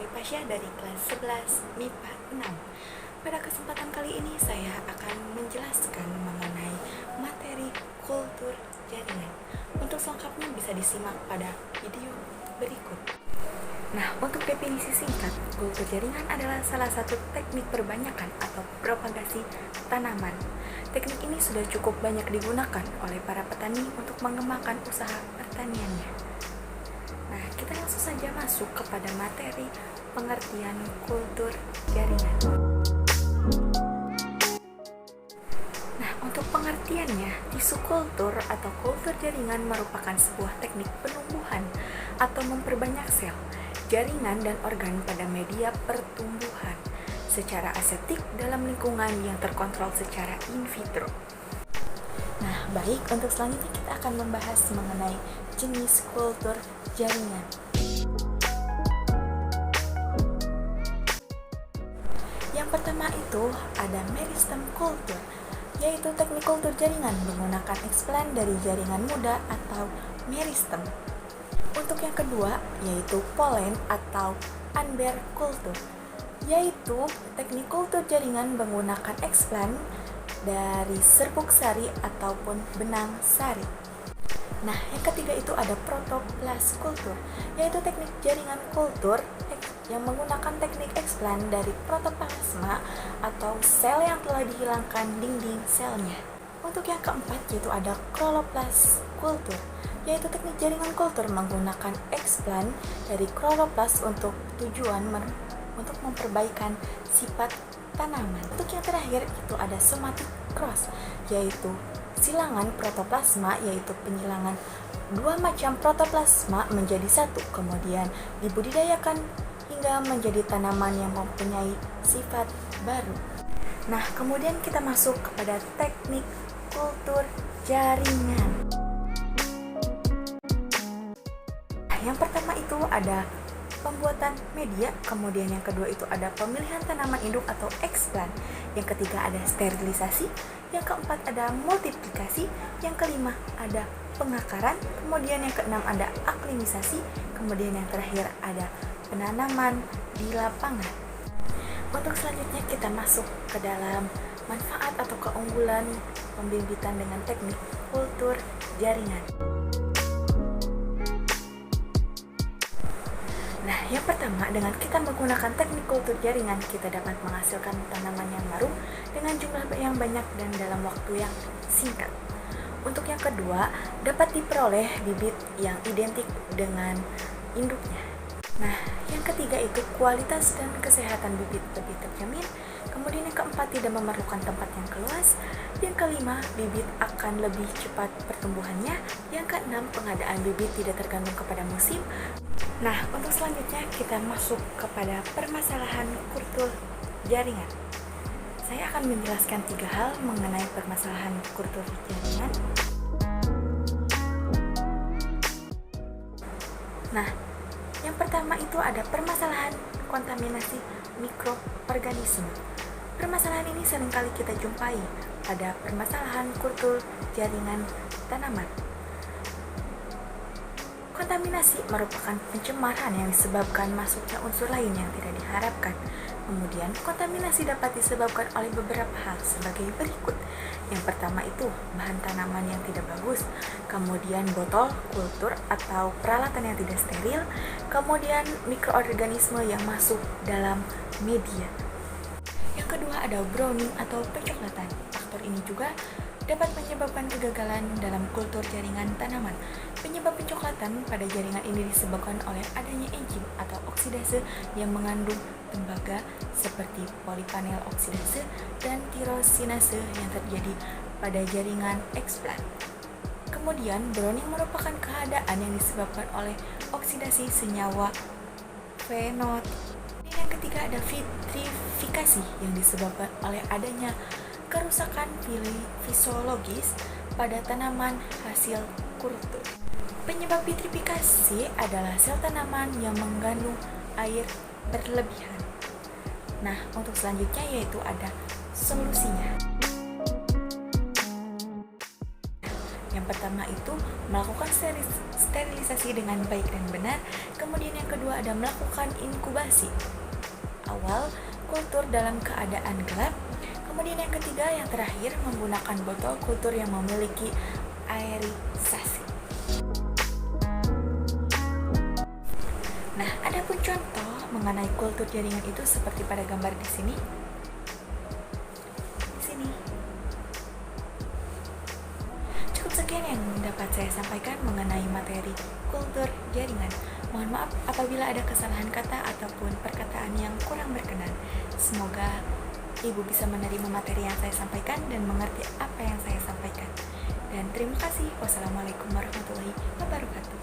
Kami Pasya dari kelas 11 MIPA 6. Pada kesempatan kali ini saya akan menjelaskan mengenai materi kultur jaringan. Untuk selengkapnya bisa disimak pada video berikut. Nah, untuk definisi singkat, kultur jaringan adalah salah satu teknik perbanyakan atau propagasi tanaman. Teknik ini sudah cukup banyak digunakan oleh para petani untuk mengembangkan usaha pertaniannya. Nah, kita langsung saja masuk kepada materi pengertian kultur jaringan. Nah, untuk pengertiannya, tisu kultur atau kultur jaringan merupakan sebuah teknik penumbuhan atau memperbanyak sel, jaringan dan organ pada media pertumbuhan secara aseptik dalam lingkungan yang terkontrol secara in vitro. Nah, baik, untuk selanjutnya kita akan membahas mengenai jenis kultur jaringan. Yang pertama itu ada meristem kultur, yaitu teknik kultur jaringan menggunakan explant dari jaringan muda atau meristem. Untuk yang kedua yaitu pollen atau unbear kultur, yaitu teknik kultur jaringan menggunakan explant dari serbuk sari ataupun benang sari. Nah, yang ketiga itu ada protoplast kultur, yaitu teknik jaringan kultur yang menggunakan teknik explant dari protoplasma atau sel yang telah dihilangkan dinding selnya. Untuk yang keempat yaitu ada chloroplast kultur, yaitu teknik jaringan kultur menggunakan explant dari chloroplast untuk tujuan untuk memperbaikan sifat tanaman. Untuk yang terakhir itu ada somatic cross, yaitu silangan protoplasma, yaitu penyilangan dua macam protoplasma menjadi satu, kemudian dibudidayakan hingga menjadi tanaman yang mempunyai sifat baru. Nah, kemudian kita masuk kepada teknik kultur jaringan. Nah, yang pertama itu ada pembuatan media, kemudian yang kedua itu ada pemilihan tanaman induk atau explant, yang ketiga ada sterilisasi, yang keempat ada multiplikasi, yang kelima ada pengakaran, kemudian yang keenam ada aklimisasi, kemudian yang terakhir ada penanaman di lapangan. Untuk selanjutnya kita masuk ke dalam manfaat atau keunggulan pembibitan dengan teknik kultur jaringan. Nah, yang pertama, dengan kita menggunakan teknik kultur jaringan, kita dapat menghasilkan tanaman yang baru dengan jumlah yang banyak dan dalam waktu yang singkat. Untuk yang kedua, dapat diperoleh bibit yang identik dengan induknya. Nah, yang ketiga itu kualitas dan kesehatan bibit lebih terjamin. Kemudian yang keempat, tidak memerlukan tempat yang luas. Yang kelima, bibit akan lebih cepat pertumbuhannya. Yang keenam, pengadaan bibit tidak tergantung kepada musim. Nah, untuk selanjutnya kita masuk kepada permasalahan kultur jaringan. Saya akan menjelaskan 3 hal mengenai permasalahan kultur jaringan. Nah, yang pertama itu ada permasalahan kontaminasi mikroorganisme. Permasalahan ini seringkali kita jumpai pada permasalahan kultur jaringan tanaman. Kontaminasi merupakan pencemaran yang disebabkan masuknya unsur lain yang tidak diharapkan. Kemudian, kontaminasi dapat disebabkan oleh beberapa hal sebagai berikut. Yang pertama itu bahan tanaman yang tidak bagus, kemudian botol, kultur atau peralatan yang tidak steril, kemudian mikroorganisme yang masuk dalam media. Yang kedua ada browning atau pencoklatan. Faktor ini juga dapat menyebabkan kegagalan dalam kultur jaringan tanaman. Penyebab pencoklatan pada jaringan ini disebabkan oleh adanya enzim atau oksidase yang mengandung tembaga seperti polipanel oksidase dan tirosinase yang terjadi pada jaringan explant. Kemudian, browning merupakan keadaan yang disebabkan oleh oksidasi senyawa fenol. Yang ketiga ada vitrifikasi yang disebabkan oleh adanya kerusakan fisiologis pada tanaman hasil kultur. Penyebab vitrifikasi adalah sel tanaman yang mengandung air berlebihan. Nah, untuk selanjutnya yaitu ada solusinya. Yang pertama itu melakukan sterilisasi dengan baik dan benar. Kemudian yang kedua ada melakukan inkubasi awal kultur dalam keadaan gelap. Kemudian yang ketiga, yang terakhir, menggunakan botol kultur yang memiliki aerisasi. Nah, ada pun contoh mengenai kultur jaringan itu seperti pada gambar di sini. Cukup sekian yang dapat saya sampaikan mengenai materi kultur jaringan. Mohon maaf apabila ada kesalahan kata ataupun perkataan yang kurang berkenan. Semoga Ibu bisa menerima materi yang saya sampaikan dan mengerti apa yang saya sampaikan. Dan terima kasih. Wassalamualaikum warahmatullahi wabarakatuh.